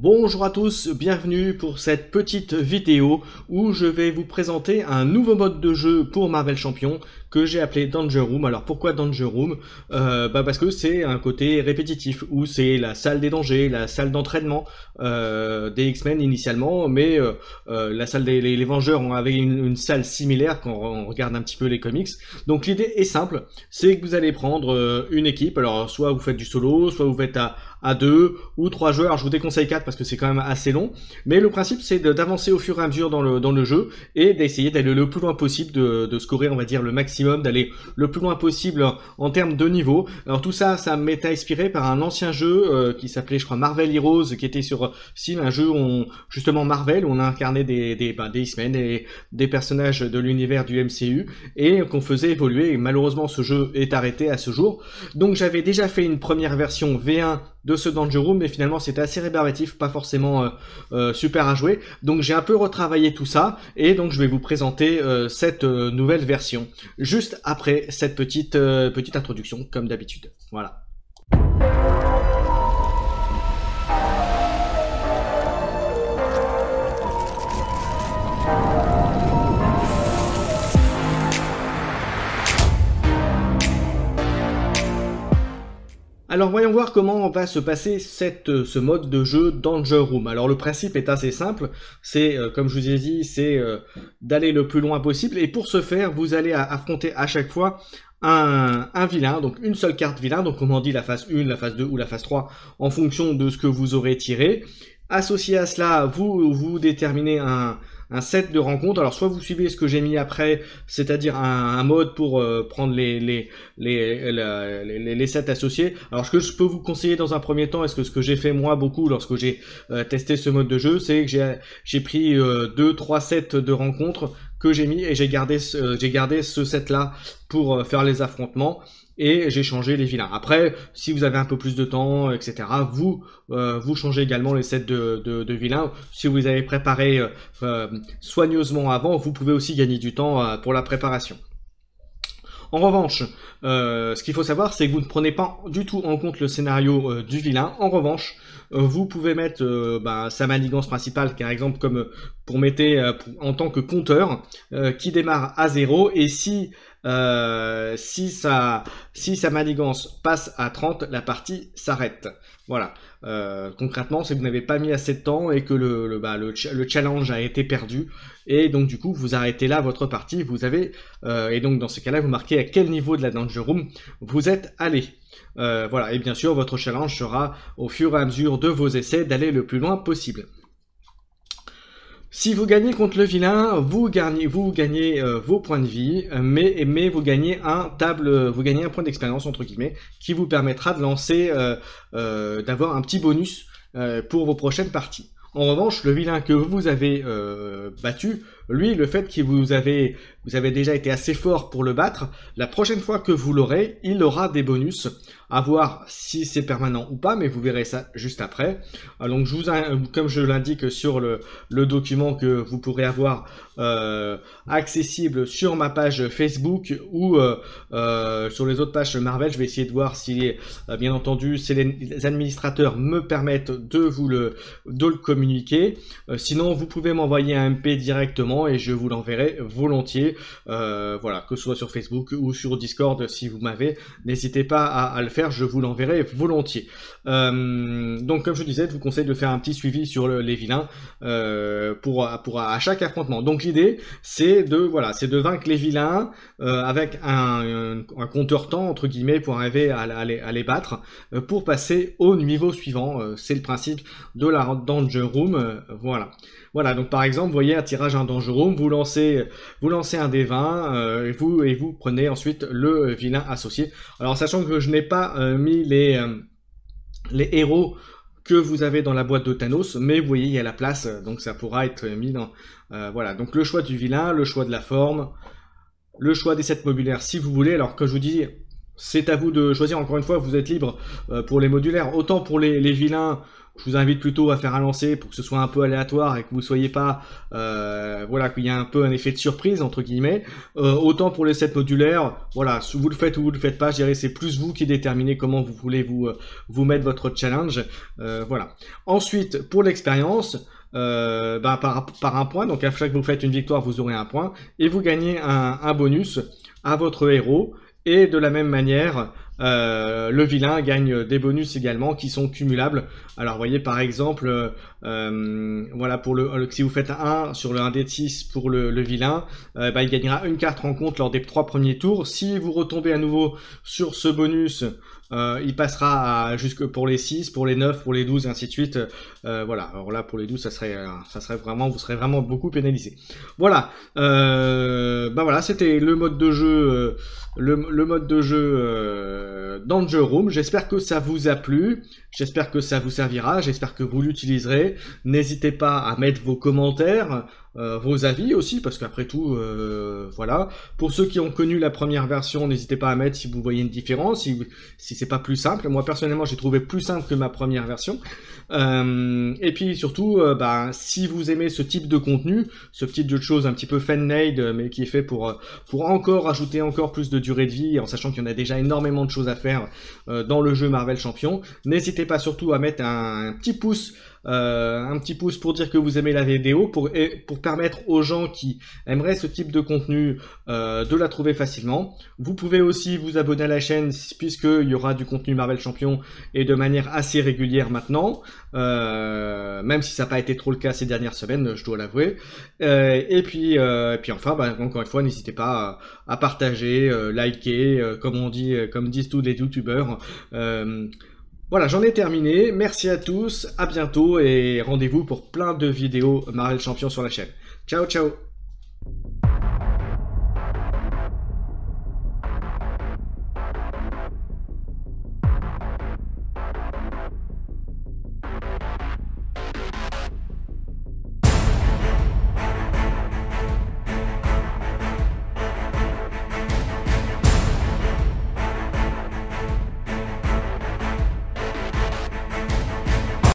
Bonjour à tous, bienvenue pour cette petite vidéo où je vais vous présenter un nouveau mode de jeu pour Marvel Champions que j'ai appelé Danger Room. Alors pourquoi Danger Room? Parce que c'est un côté répétitif où c'est la salle des dangers, la salle d'entraînement des X-Men initialement, mais la salle les Vengeurs avait une salle similaire quand on regarde un petit peu les comics. Donc l'idée est simple, c'est que vous allez prendre une équipe, alors soit vous faites du solo, soit vous faites à 2 ou 3 joueurs. Alors, je vous déconseille 4 parce que c'est quand même assez long, mais le principe c'est d'avancer au fur et à mesure dans le jeu et d'essayer d'aller le plus loin possible, de scorer on va dire le maximum, d'aller le plus loin possible en termes de niveau. Alors tout ça, ça m'est inspiré par un ancien jeu qui s'appelait je crois Marvel Heroes, qui était sur Steam, un jeu justement Marvel où on a incarné des X-Men et des personnages de l'univers du MCU et qu'on faisait évoluer, et malheureusement ce jeu est arrêté à ce jour. Donc j'avais déjà fait une première version V1 de ce Danger Room, mais finalement c'était assez rébarbatif, pas forcément super à jouer. Donc j'ai un peu retravaillé tout ça, et donc je vais vous présenter cette nouvelle version, juste après cette petite introduction, comme d'habitude. Voilà. Alors voyons voir comment va se passer ce mode de jeu Danger Room. Alors le principe est assez simple, c'est comme je vous ai dit, c'est d'aller le plus loin possible, et pour ce faire vous allez affronter à chaque fois un vilain, donc une seule carte vilain, donc comme on dit la phase 1, la phase 2 ou la phase 3 en fonction de ce que vous aurez tiré. Associé à cela, vous déterminez un set de rencontres. Alors soit vous suivez ce que j'ai mis après, c'est-à-dire un mode pour prendre les sets associés. Alors ce que je peux vous conseiller dans un premier temps, est-ce que ce que j'ai fait moi beaucoup lorsque j'ai testé ce mode de jeu, c'est que j'ai pris 2-3 sets de rencontres que j'ai mis, et j'ai gardé ce set là pour faire les affrontements, et j'ai changé les vilains. Après, si vous avez un peu plus de temps, etc., vous changez également les sets de vilains. Si vous les avez préparés soigneusement avant, vous pouvez aussi gagner du temps pour la préparation. En revanche, ce qu'il faut savoir, c'est que vous ne prenez pas du tout en compte le scénario du vilain. En revanche, vous pouvez mettre sa manigance principale, par exemple, comme pour mettre en tant que compteur qui démarre à 0, et si sa manigance passe à 30, la partie s'arrête. Voilà. Concrètement, c'est que vous n'avez pas mis assez de temps et que le challenge a été perdu, et donc du coup vous arrêtez là votre partie. Vous avez et donc dans ce cas-là vous marquez à quel niveau de la Danger Room vous êtes allé. Voilà, et bien sûr votre challenge sera au fur et à mesure de vos essais d'aller le plus loin possible. Si vous gagnez contre le vilain, vous gagnez vos points de vie, mais vous gagnez un point d'expérience entre guillemets qui vous permettra de lancer, d'avoir un petit bonus pour vos prochaines parties. En revanche, le vilain que vous avez battu, lui, le fait que vous avez déjà été assez fort pour le battre, la prochaine fois que vous l'aurez, il aura des bonus, à voir si c'est permanent ou pas, mais vous verrez ça juste après. Donc comme je l'indique sur le document que vous pourrez avoir accessible sur ma page Facebook ou sur les autres pages Marvel, je vais essayer de voir si bien entendu si les administrateurs me permettent de le communiquer. Sinon vous pouvez m'envoyer un MP directement et je vous l'enverrai volontiers, voilà, que ce soit sur Facebook ou sur Discord. Si vous m'avez, n'hésitez pas à le faire, je vous l'enverrai volontiers. Donc comme je disais, je vous conseille de faire un petit suivi sur les vilains à chaque affrontement. Donc l'idée c'est de vaincre les vilains avec un compteur temps entre guillemets pour arriver à les battre, pour passer au niveau suivant. C'est le principe de la Danger Room. Voilà, donc par exemple, vous voyez un tirage en Danger Room, vous lancez un des 20 et vous prenez ensuite le vilain associé. Alors sachant que je n'ai pas mis les héros que vous avez dans la boîte de Thanos, mais vous voyez il y a la place, donc ça pourra être mis dans... voilà, donc le choix du vilain, le choix de la forme, le choix des sets modulaires si vous voulez. Alors que je vous dis, c'est à vous de choisir, encore une fois, vous êtes libre pour les modulaires. Autant pour les vilains, je vous invite plutôt à faire un lancer pour que ce soit un peu aléatoire et que vous soyez pas, voilà, qu'il y ait un peu un effet de surprise entre guillemets. Autant pour les sets modulaires, voilà, vous le faites ou vous le faites pas, je dirais c'est plus vous qui déterminez comment vous voulez vous mettre votre challenge. Voilà. Ensuite, pour l'expérience, par un point, donc à chaque fois que vous faites une victoire, vous aurez un point et vous gagnez un bonus à votre héros. Et de la même manière, le vilain gagne des bonus également qui sont cumulables. Alors, vous voyez, par exemple, voilà, pour si vous faites un 1 sur le 1 d 6 pour le vilain, il gagnera une carte rencontre lors des 3 premiers tours. Si vous retombez à nouveau sur ce bonus, il passera jusque pour les 6, pour les 9, pour les 12, et ainsi de suite. Voilà, alors là, pour les 12, ça serait vraiment, vous serez vraiment beaucoup pénalisé. Voilà, voilà, c'était le mode de jeu, le mode de jeu Danger Room. J'espère que ça vous a plu, j'espère que ça vous servira, j'espère que vous l'utiliserez. N'hésitez pas à mettre vos commentaires, vos avis aussi, parce qu'après tout, voilà. Pour ceux qui ont connu la première version, n'hésitez pas à mettre si vous voyez une différence, si c'est pas plus simple. Moi personnellement, j'ai trouvé plus simple que ma première version. Et puis surtout, si vous aimez ce type de contenu, ce petit jeu de choses un petit peu fan-made, mais qui est fait pour encore ajouter encore plus de durée de vie, en sachant qu'il y en a déjà énormément de choses à faire dans le jeu Marvel Champion, n'hésitez pas surtout à mettre un petit pouce pour dire que vous aimez la vidéo, pour permettre aux gens qui aimeraient ce type de contenu de la trouver facilement. Vous pouvez aussi vous abonner à la chaîne puisqu'il y aura du contenu Marvel Champion et de manière assez régulière maintenant, même si ça n'a pas été trop le cas ces dernières semaines, je dois l'avouer. Et puis enfin, encore une fois, n'hésitez pas à partager, liker, comme disent tous les youtubeurs. Voilà, j'en ai terminé. Merci à tous, à bientôt et rendez-vous pour plein de vidéos Marvel Champion sur la chaîne. Ciao, ciao!